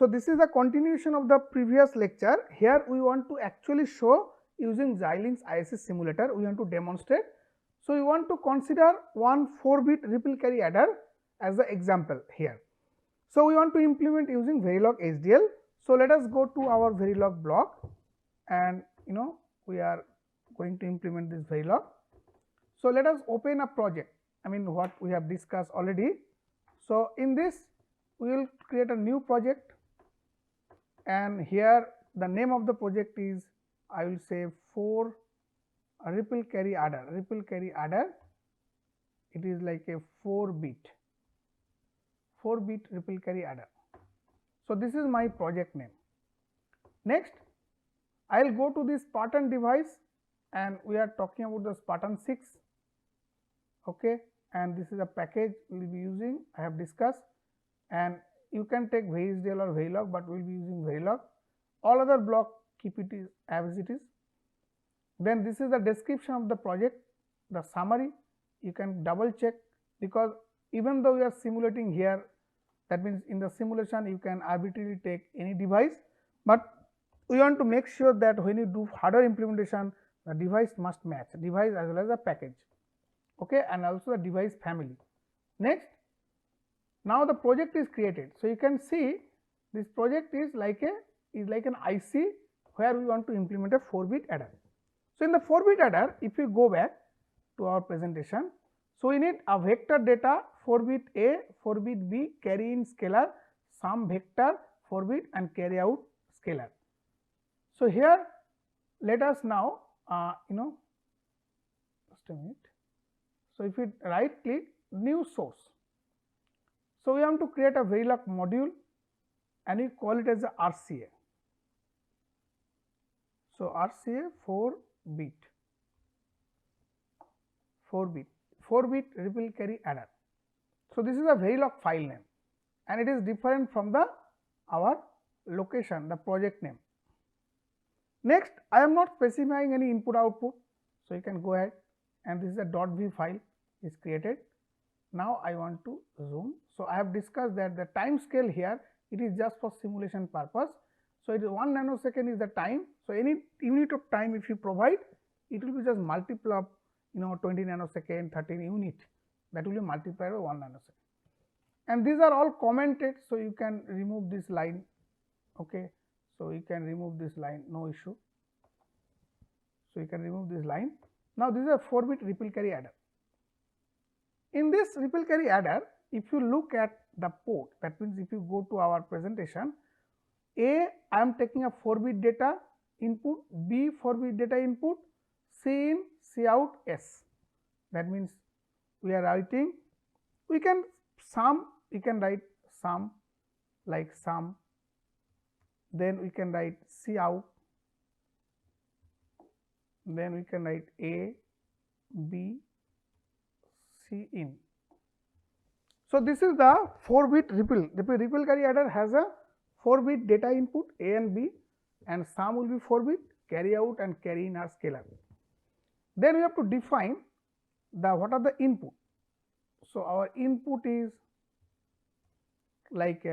So, this is the continuation of the previous lecture. Here we want to actually show using Xilinx ISE simulator, we want to demonstrate. So, we want to consider one 4-bit ripple carry adder as the example here. So, we want to implement using Verilog HDL. So, let us go to our Verilog block and we are going to implement this Verilog. So, let us open a project, what we have discussed already. So, in this we will create a new project, and here the name of the project is, I will say, 4 ripple carry adder. It is like a 4-bit ripple carry adder. So, this is my project name. Next, I will go to this Spartan device, and we are talking about the Spartan 6, okay, and this is a package we will be using, I have discussed, and you can take HDL or Verilog, but we will be using Verilog. All other block keep it as it is. Then this is the description of the project, the summary. You can double check, because even though we are simulating here, that means in the simulation you can arbitrarily take any device, but we want to make sure that when you do hardware implementation, the device must match, device as well as the package, okay, and also the device family. Next, now the project is created. So, you can see this project is like an IC where we want to implement a 4-bit adder. So, in the 4-bit adder, if you go back to our presentation, so we need a vector data 4-bit A, 4-bit B, carry in scalar, sum vector 4-bit and carry out scalar. So, here let us now just a minute. So, if you right click new source, so we want to create a Verilog module and we call it as a RCA. So, RCA 4-bit ripple carry adder. So, this is a Verilog file name and it is different from our location, the project name. Next, I am not specifying any input output. So, you can go ahead, and this is a .v file is created. Now, I want to zoom. So, I have discussed that the time scale here, it is just for simulation purpose. So, it is 1 nanosecond is the time. So, any unit of time if you provide, it will be just multiple of 20 nanosecond, 13 unit, that will be multiplied by 1 nanosecond. And these are all commented. So, you can remove this line, okay. So, you can remove this line, no issue. So, you can remove this line. Now, this is a 4-bit ripple carry adder. In this ripple carry adder, if you look at the port, that means if you go to our presentation, A, I am taking a 4-bit data input, B 4-bit data input, C in, C out, S. That means we are writing, we can sum, you can write sum like sum, then we can write C out, then we can write A, B, C in. So, this is the 4-bit ripple. The ripple carry adder has a 4-bit data input A and B, and sum will be 4-bit, carry out and carry in are scalar. Then we have to define what are the input. So, our input is like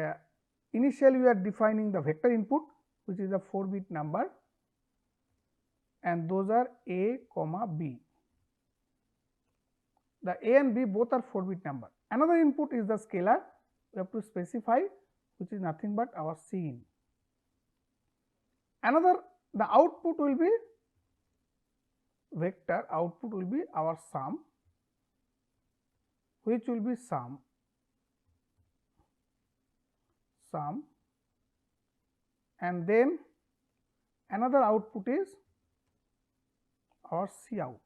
initially we are defining the vector input, which is a 4-bit number, and those are A, B. The A and B both are 4-bit number. Another input is the scalar, we have to specify, which is nothing but our C in. The output will be vector, output will be our sum, which will be sum, and then another output is our C out.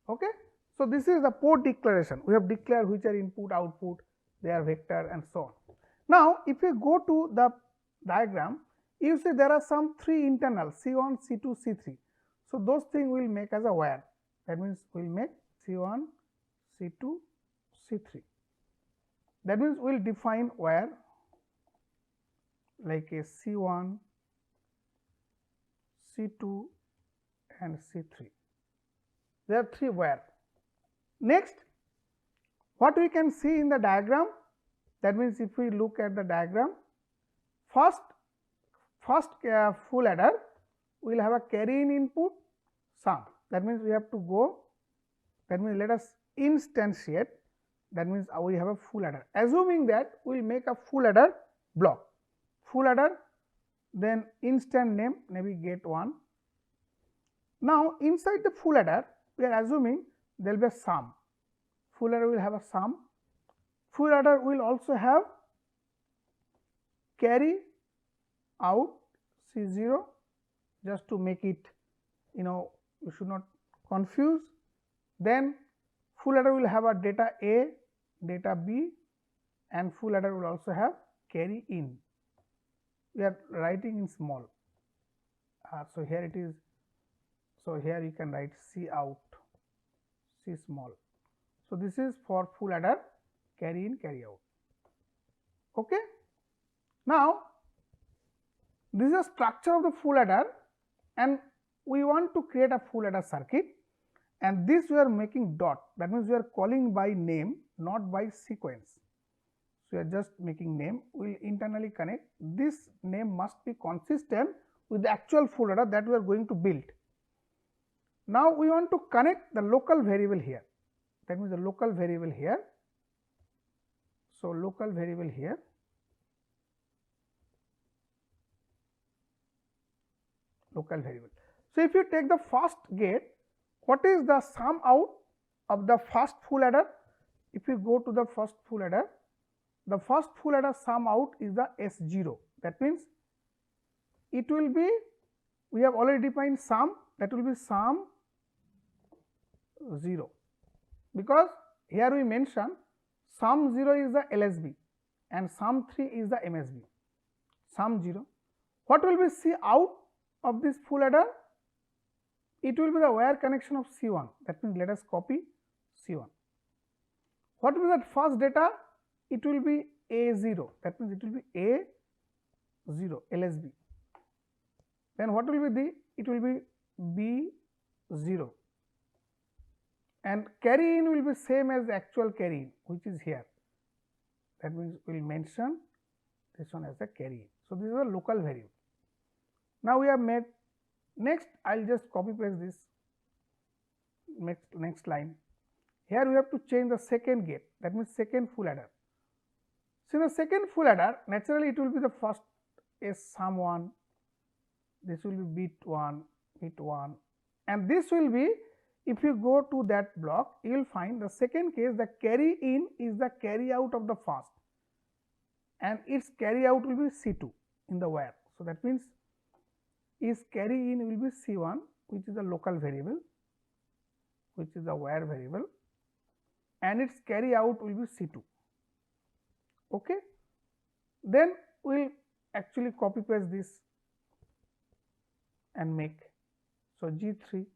Okay. So, this is the port declaration. We have declared which are input, output, they are vector and so on. Now, if you go to the diagram, you see there are some 3 internal C1, C2, C3. So, those things we will make as a wire. That means, we will make C1, C2, C3. That means, we will define wire like a C1, C2 and C3. There are 3 wire. Next, what we can see in the diagram, That means if we look at the diagram, first full adder will have a carry in input sum. That means we have to go, that means let us instantiate, that means we have a full adder. Assuming that we will make a full adder block, full adder, then instant name maybe get 1. Now inside the full adder we are assuming there will be a sum, full adder will have a sum, full adder will also have carry out C0, just to make it, you should not confuse. Then full adder will have a data A, data B, and full adder will also have carry in. We are writing in small. So here it is. So here you can write C out, C small. So this is for full adder carry in, carry out. Okay. Now this is the structure of the full adder, and we want to create a full adder circuit, and this we are making dot, that means we are calling by name, not by sequence. So we are just making name, we will internally connect. This name must be consistent with the actual full adder that we are going to build. Now we want to connect the local variable here, that means the local variable here. So local variable here, local variable. So if you take the first gate, what is the sum out of the first full adder? If you go to the first full adder, the first full adder sum out is the S0. That means it will be, we have already defined sum, that will be sum 0, because here we mention sum 0 is the LSB and sum 3 is the MSB, sum 0. What will be C out of this full adder? It will be the wire connection of C1, that means let us copy C1. What will be that first data? It will be A0, that means it will be A0 LSB. Then what will be the? It will be B0, and carry in will be same as the actual carry in, which is here. That means we will mention this one as the carry in. So this is a local variable. Now we have made, next I will just copy paste this next line. Here we have to change the second gate, that means second full adder. So in the second full adder, naturally it will be the first is sum 1, this will be bit 1, and this will be, if you go to that block, you will find the second case, the carry in is the carry out of the first, and its carry out will be C2 in the wire. So that means is carry in will be C1, which is the local variable, which is the wire variable, and its carry out will be C2. Okay. Then we will actually copy paste this and make, so G3.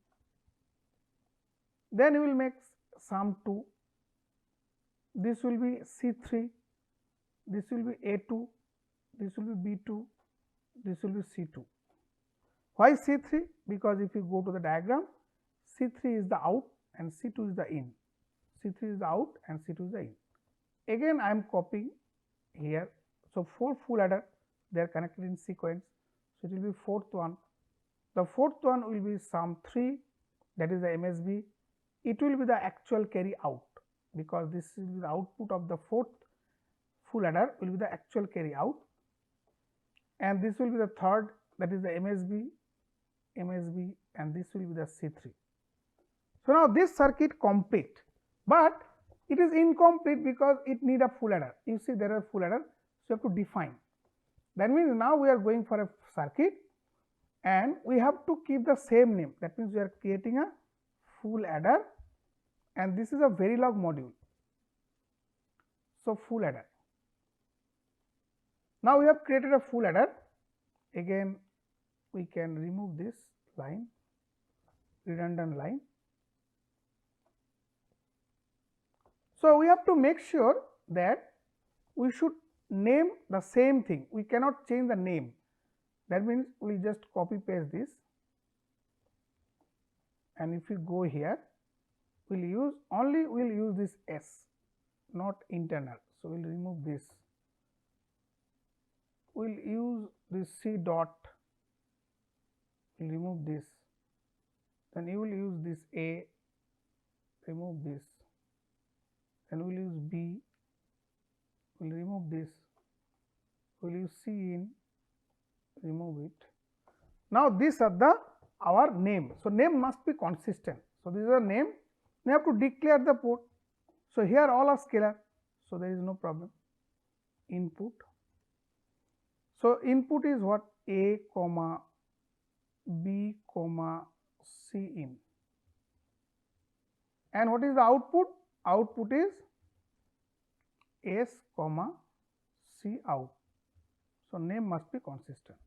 Then we will make sum 2, this will be C3, this will be A2, this will be B2, this will be C2. Why C3? Because if you go to the diagram, C3 is the out and C2 is the in, C3 is the out and C2 is the in. Again I am copying here. So 4 full adder, they are connected in sequence, so it will be fourth one. The fourth one will be sum 3, that is the MSB. It will be the actual carry out, because this is the output of the fourth full adder will be the actual carry out, and this will be the third, that is the MSB, and this will be the C3. So now this circuit complete, but it is incomplete because it need a full adder. You see there are full adder, so you have to define. That means now we are going for a circuit and we have to keep the same name. That means we are creating a full adder, and this is a Verilog module. So full adder. Now we have created a full adder. Again we can remove this line, redundant line. So we have to make sure that we should name the same thing. We cannot change the name. That means we will just copy paste this, and if you go here, we will use only, we will use this S, not internal. So, we will remove this, we will use this C dot, we will remove this, then you will use this A, remove this, then we will use B, we will remove this, we will use C in, remove it. Now, these are the our name. So, name must be consistent. So, this is a name, we have to declare the port. So, here all are scalar. So, there is no problem. Input. So, input is what? A comma B comma C in, and what is the output? Output is S comma C out. So, name must be consistent.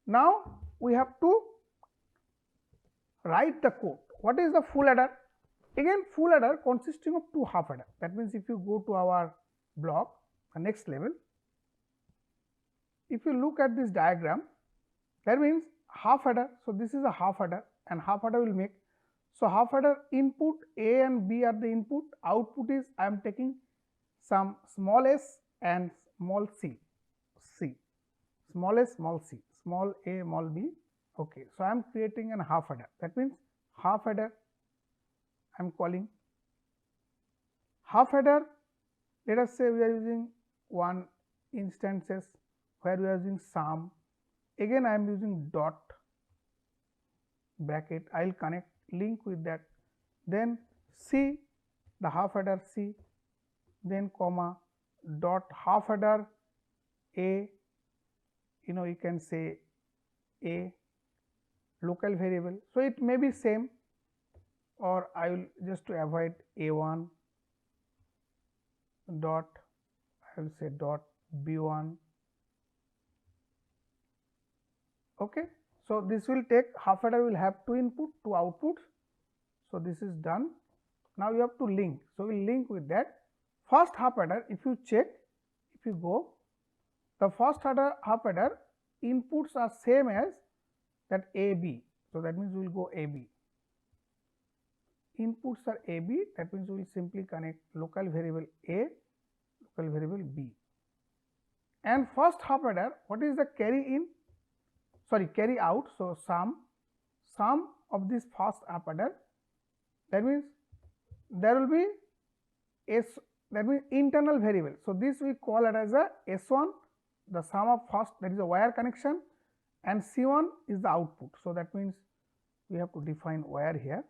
Now, we have to write the code. What is the full adder? Again, full adder consisting of two half adder. That means, if you go to our block, the next level, if you look at this diagram, that means half adder. So, this is a half adder and half adder will make. So, half adder input A and B are the input, output is I am taking some small s and small c, small s, small c, small a, small b. Okay. So, I am creating an half adder, that means half adder I am calling. Half adder, let us say we are using one instances where we are using sum, again I am using dot bracket, I will connect link with that, then C, the half adder C, then comma dot half adder A, you can say A local variable. So, it may be same, or I will just to avoid A1 dot, I will say dot B1. Okay. So, this will take half adder will have two input, two outputs. So, this is done. Now, you have to link. So, we will link with that. First half adder, if you check, if you go, the first adder half adder inputs are same as that AB. So, that means we will go AB. Inputs are AB, that means we will simply connect local variable A, local variable B. And first half adder, what is the carry in? Sorry, carry out. So, sum of this first half adder, that means there will be S, that means internal variable. So, this we call it as a S1, the sum of first, that is a wire connection, and C1 is the output. So, that means we have to define wire here,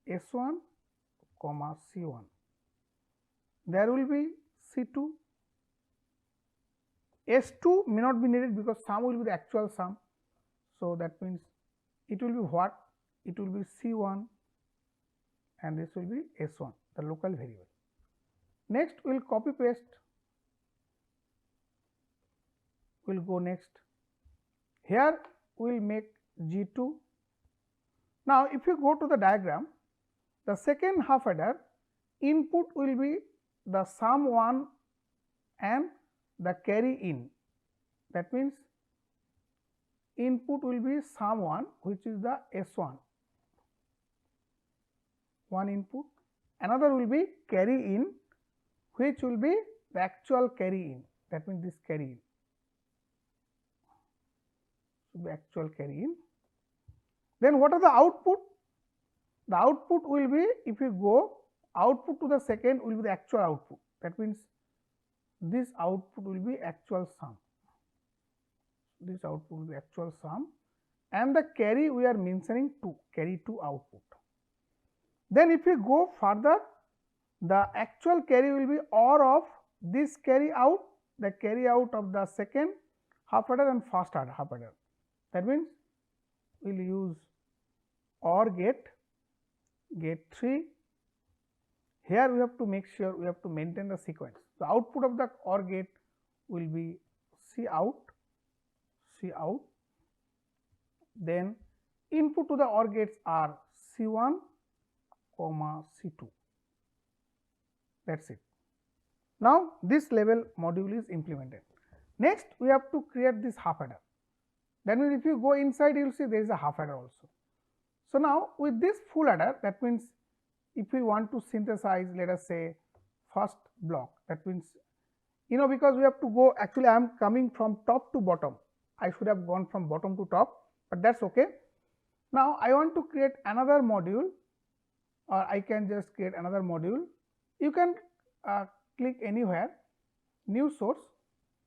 S1 comma C1. There will be C2, S2 may not be needed because sum will be the actual sum. So, that means it will be what? It will be C1 and this will be S1, the local variable. Next, we will copy paste, we will go next. Here, we will make G2. Now, if you go to the diagram, the second half adder input will be the sum 1 and the carry in. That means, input will be sum 1, which is the S1, one input, another will be carry in, which will be the actual carry in, that means this carry in, should be actual carry in. Then what are the output? The output will be, if you go output to the second will be the actual output, that means this output will be actual sum, this output will be actual sum, and the carry we are mentioning 2, carry 2 output. Then if you go further, the actual carry will be OR of this carry out, the carry out of the second half adder and first half adder. That means, we will use OR gate 3. Here we have to make sure we have to maintain the sequence. The output of the OR gate will be C out, then input to the OR gates are C1 comma C2, that is it. Now, this level module is implemented. Next, we have to create this half adder. That means, if you go inside, you will see there is a half adder also. So, now with this full adder, that means if we want to synthesize, let us say first block. That means, because we have to go, actually I am coming from top to bottom, I should have gone from bottom to top, but that is okay. Now I want to create another module, or I can just create another module. You can click anywhere, new source.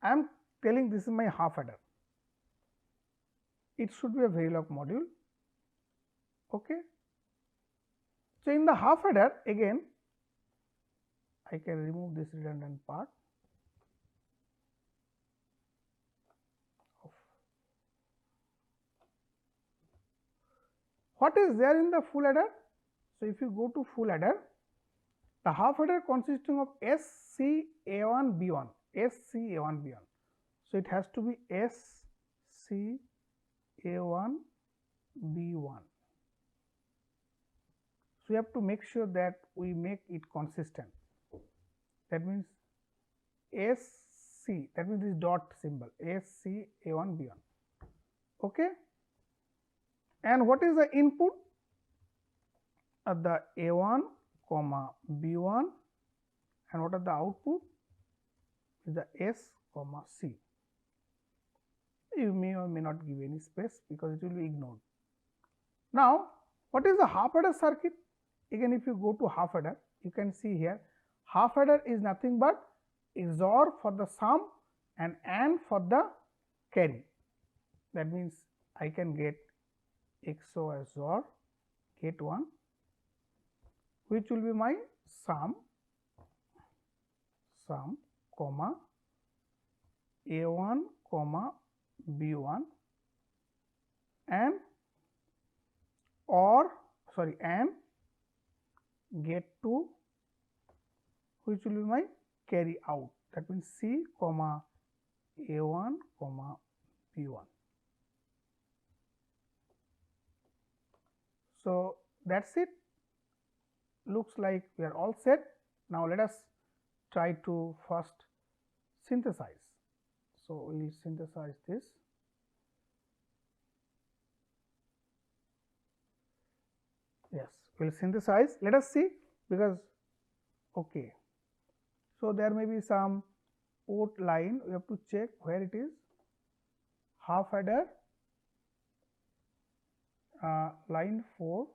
I am telling this is my half adder. It should be a Verilog module. Okay. So in the half adder, again I can remove this redundant part. What is there in the full adder? So if you go to full adder, the half adder consisting of SCA1B1, SCA1B1. So it has to be SCA1B1. So we have to make sure that we make it consistent. That means SC, that means this dot symbol, SCA1B1. Okay. And what is the input? The A1 comma B1, and what are the output? Is the S comma C. You may or may not give any space because it will be ignored. Now, what is the half adder circuit? Again, if you go to half adder, you can see here half adder is nothing but XOR for the sum and AND for the carry. That means I can get XOR get 1, which will be my sum comma A1 comma B1 and get 2, which will be my carry out. That means C comma A1 comma B1. So that's it. Looks like we are all set. Now let us try to first synthesize. So we will synthesize this. Yes, we will synthesize. Let us see, because okay. So there may be some port line. We have to check where it is. Half adder, line 4,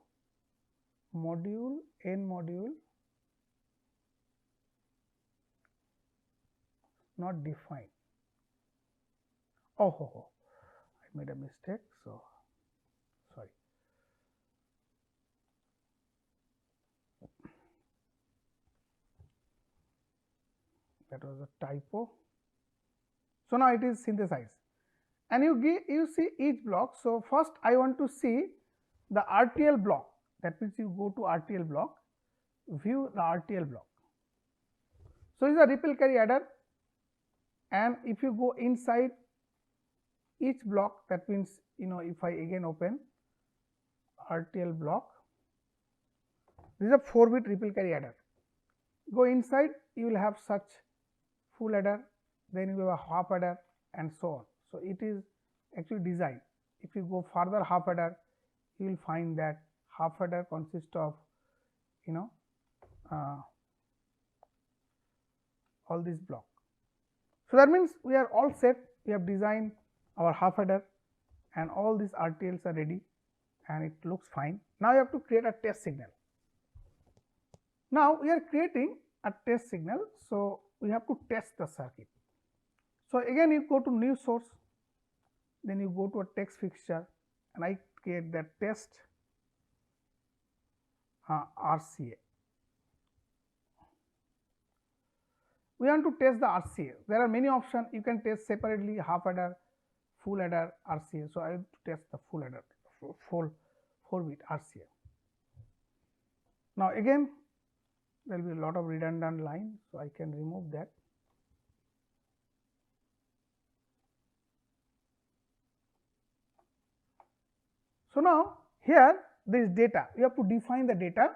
module, N module, not defined. Oh, I made a mistake. So sorry. That was a typo. So now it is synthesized, and you see each block. So first I want to see the RTL block. That means you go to RTL block, view the RTL block. So this is a ripple carry adder, and if you go inside each block, that means if I again open RTL block, this is a 4-bit ripple carry adder. Go inside, you will have such full adder, then you have a half adder, and so on. So it is actually designed. If you go further half adder, you will find that half adder consists of all these blocks. So that means we are all set. We have designed our half adder and all these RTLs are ready and it looks fine. Now you have to create a test signal. Now we are creating a test signal, so we have to test the circuit. So again you go to new source, then you go to a text fixture, and I create that test RCA. We want to test the RCA. There are many options. You can test separately half adder, full adder, RCA. So I have to test the full adder, 4-bit RCA. Now again there will be a lot of redundant line, so I can remove that. So now here this data, you have to define the data,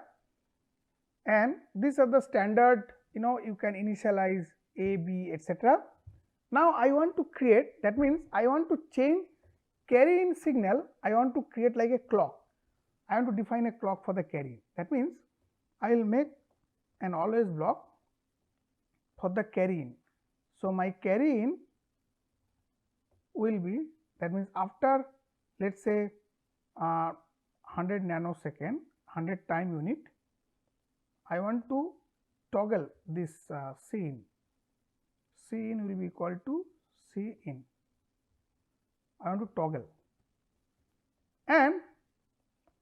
and these are the standard, you can initialize A, B, etc. Now I want to create, that means I want to change carry in signal, I want to create like a clock. I want to define a clock for the carry. That means I will make an always block, for the carry in. So, my carry in will be, that means after let us say 100 nanosecond, 100 time unit, I want to toggle this C in. C in will be equal to C in. I want to toggle, and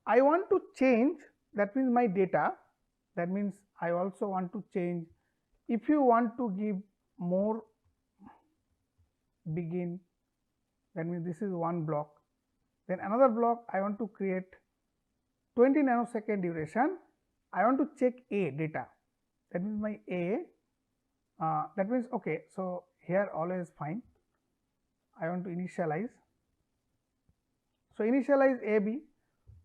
I want to change, that means my data, that means I also want to change. If you want to give more begin, that means this is one block, then another block I want to create 20 nanosecond duration. I want to check A data, that means my A, that means okay. So, here always fine, I want to initialize. So, initialize AB.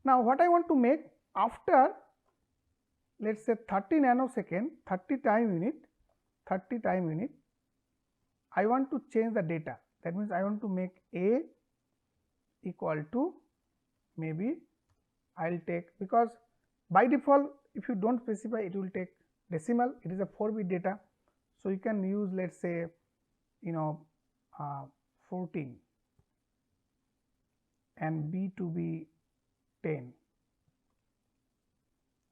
Now, what I want to make after let us say 30 nanosecond, 30 time unit, I want to change the data, that means I want to make A equal to, maybe I will take, because by default if you do not specify it will take decimal, it is a 4-bit data. So, you can use let us say 14 and B to be 10.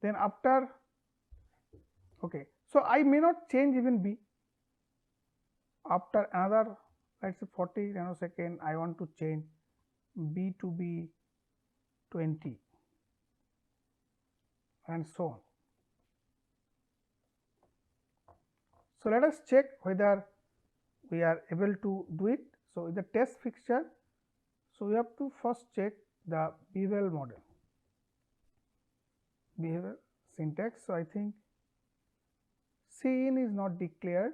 Then after, okay. So, I may not change even B. After another let us say 40 nanosecond, I want to change B to be 20 and so on. So, let us check whether we are able to do it. So, in the test fixture, so we have to first check the behavioral model, behavior syntax. So, I think C in is not declared,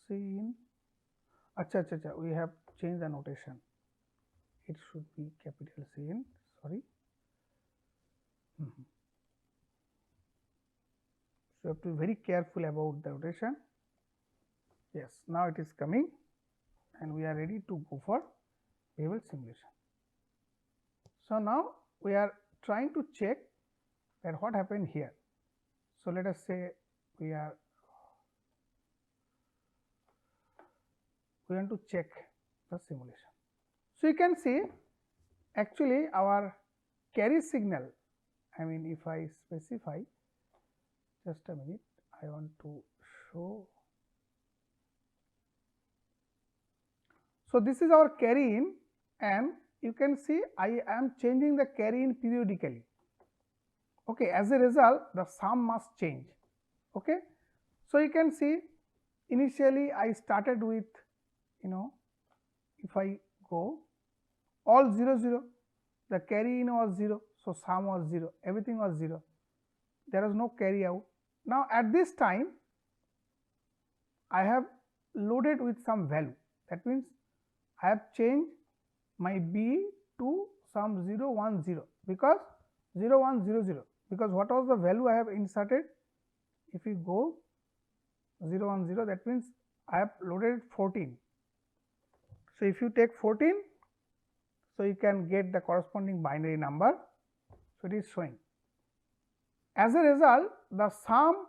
C in, acha, we have changed the notation, it should be capital C in, sorry. So, you have to be very careful about the notation. Yes, now it is coming and we are ready to go for behavioral simulation. So, now we are trying to check that what happened here. So, let us say we want to check the simulation. So, you can see actually our carry signal, I mean if I specify, just a minute, I want to show. So, this is our carry in, and you can see I am changing the carry in periodically. Okay, as a result the sum must change. Okay. So, you can see initially I started with if I go all 0 0, the carry in was 0. So, sum was 0, everything was 0, there was no carry out. Now, at this time I have loaded with some value, that means I have changed my B to some 0 1 0, because 0 1 0 0, because what was the value I have inserted? If you go 0 1 0, that means I have loaded 14. So, if you take 14, so you can get the corresponding binary number. So, it is showing. As a result, the sum,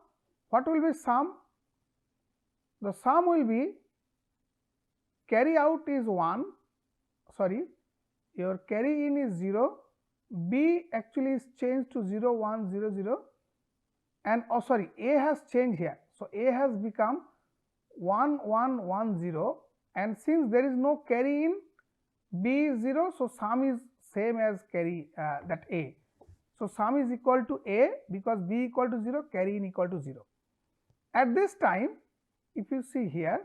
what will be sum? The sum will be carry out is 1, sorry, your carry in is 0, B actually is changed to 0 1 0 0, and sorry, A has changed here. So, A has become 1 1 1 0, and since there is no carry in, B is 0. So, sum is same as carry that A. So, sum is equal to A, because B equal to 0, carry in equal to 0. At this time, if you see here,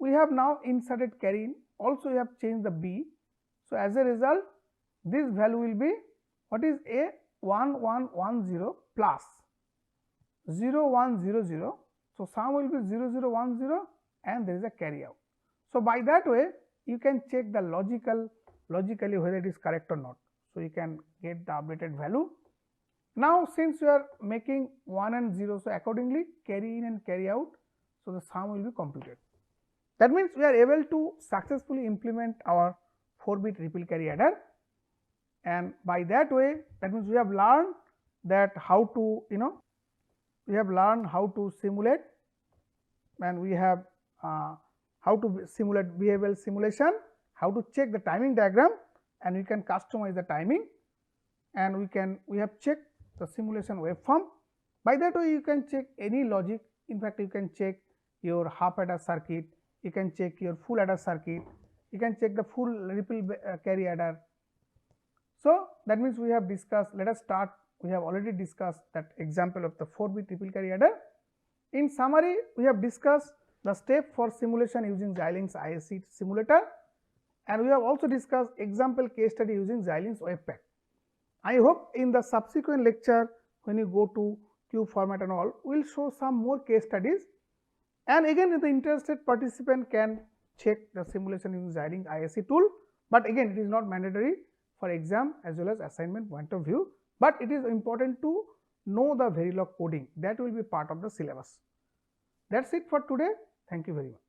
we have now inserted carry in, also we have changed the B. So, as a result, this value will be, what is A? 1 1 1 0 plus 0 1 0 0. So, sum will be 0 0 1 0 and there is a carry out. So, by that way you can check the logically whether it is correct or not. So, you can get the updated value. Now, since you are making 1 and 0, so accordingly carry in and carry out, so the sum will be computed. That means we are able to successfully implement our 4-bit ripple carry adder, and by that way, that means we have learned that how to we have learned how to simulate, and we have how to simulate behavioral simulation, how to check the timing diagram, and we can customize the timing, and we have checked the simulation waveform. By that way, you can check any logic. In fact, you can check your half adder circuit, you can check your full adder circuit, you can check the full ripple carry adder. So that means we have discussed. Let us start. We have already discussed that example of the 4-bit ripple carry adder. In summary, we have discussed the step for simulation using Xilinx ISE simulator, and we have also discussed example case study using Xilinx Webpack. I hope in the subsequent lecture, when you go to cube format and all, we will show some more case studies, and again the interested participant can check the simulation using Xilinx ISE tool, but again it is not mandatory for exam as well as assignment point of view, but it is important to know the Verilog coding, that will be part of the syllabus. That is it for today. Thank you very much.